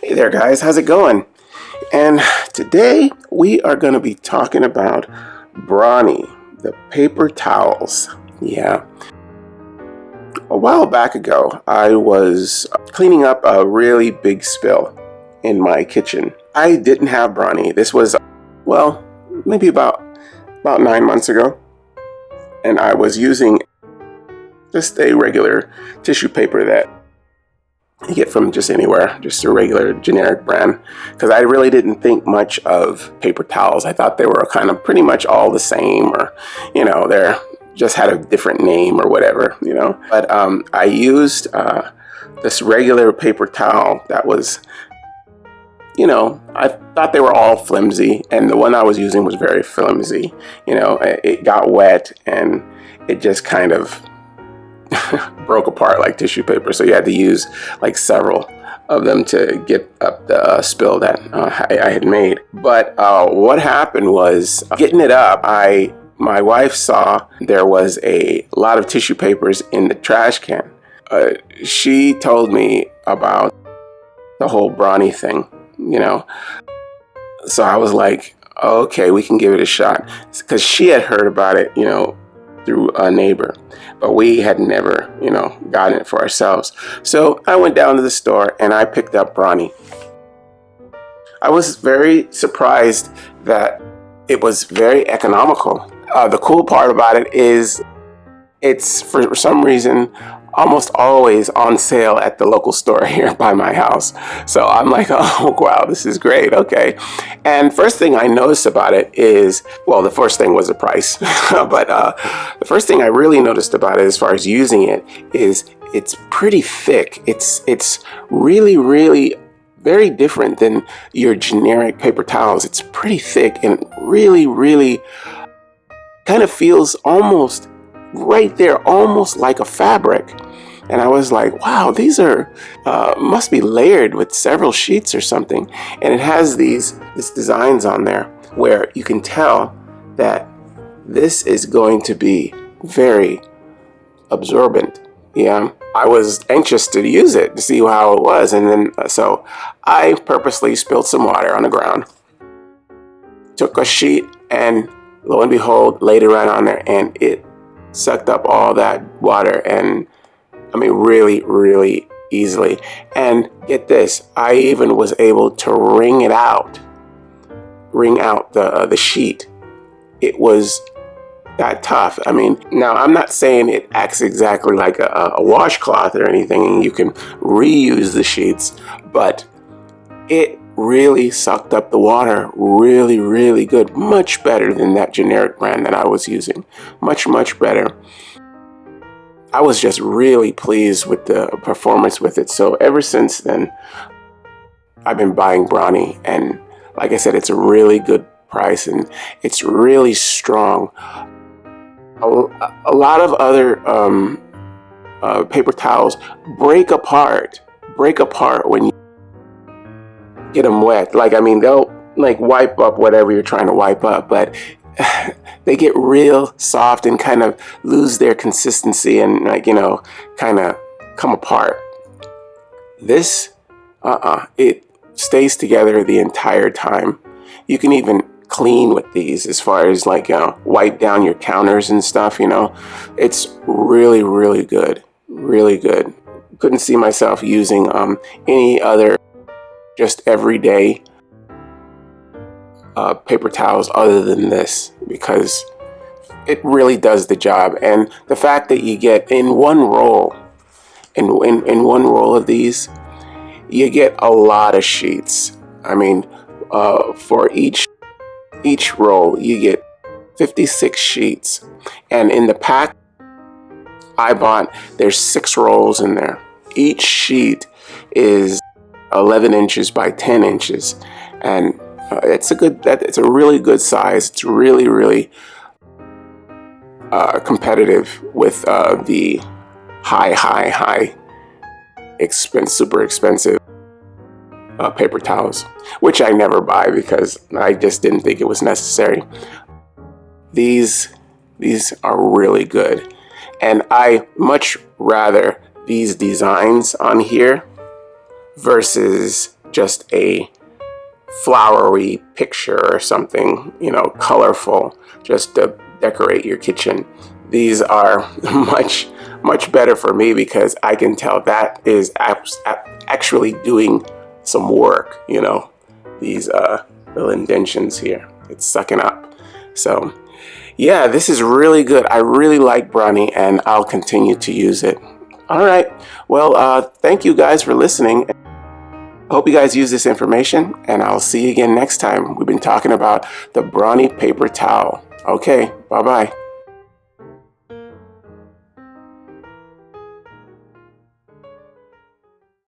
Hey there guys, how's it going? And today we are going to be talking about Brawny, the paper towels. Yeah. A while back ago, I was cleaning up a really big spill in my kitchen. I didn't have Brawny. This was, well, maybe about 9 months ago. And I was using just a regular tissue paper that you get from just anywhere, just a regular generic brand, because I really didn't think much of paper towels. I thought they were kind of pretty much all the same, or they're just had a different name or whatever, but I used this regular paper towel that was, I thought they were all flimsy, and the one I was using was very flimsy. It got wet and it just kind of broke apart like tissue paper, so you had to use like several of them to get up the spill that I had made. But what happened was, getting it up, my wife saw there was a lot of tissue papers in the trash can. She told me about the whole Brawny thing, so I was like, okay, we can give it a shot, because she had heard about it, through a neighbor, but we had never, gotten it for ourselves. So I went down to the store and I picked up Brawny. I was very surprised that it was very economical. The cool part about it is it's, for some reason, almost always on sale at the local store here by my house. So I'm like, oh wow, this is great. Okay. And first thing I noticed about it is, well, the first thing was the price, but the first thing I really noticed about it as far as using it is it's pretty thick. It's really, really very different than your generic paper towels. It's pretty thick and really, really kind of feels almost right there, almost like a fabric. And I was like, wow, these are must be layered with several sheets or something. And it has these designs on there where you can tell that this is going to be very absorbent. Yeah, I was anxious to use it to see how it was, and then so I purposely spilled some water on the ground, took a sheet, and lo and behold, laid it right on there, and it sucked up all that water, and I mean really, really easily. And get this, I even was able to wring out the sheet. It was that tough. I mean, now I'm not saying it acts exactly like a washcloth or anything, and you can reuse the sheets, but it really sucked up the water really, really good. Much better than that generic brand that I was using. Much, much better. I was just really pleased with the performance with it. So ever since then, I've been buying Brawny, and like I said, it's a really good price and it's really strong. A lot of other paper towels break apart when you get them wet. Like, I mean, they'll like wipe up whatever you're trying to wipe up, but they get real soft and kind of lose their consistency and kind of come apart. This, it stays together the entire time. You can even clean with these as far as wipe down your counters and stuff, It's really, really good. Really good. Couldn't see myself using any other just everyday paper towels other than this, because it really does the job. And the fact that you get in one roll, in one roll of these, you get a lot of sheets. I mean, for each roll you get 56 sheets, and in the pack I bought, there's 6 rolls in there. Each sheet is 11 inches by 10 inches, and it's a really good size. It's really, really competitive with the high super expensive paper towels, which I never buy because I just didn't think it was necessary. These are really good, and I much rather these designs on here versus just a flowery picture or something, you know, colorful, just to decorate your kitchen. These are much better for me because I can tell that is actually doing some work, you know, these little indentions here. It's sucking up. So yeah, this is really good. I really like Brawny, and I'll continue to use it. All right. Well, thank you guys for listening. I hope you guys use this information, and I'll see you again next time. We've been talking about the Brawny Paper Towel. Okay, bye-bye.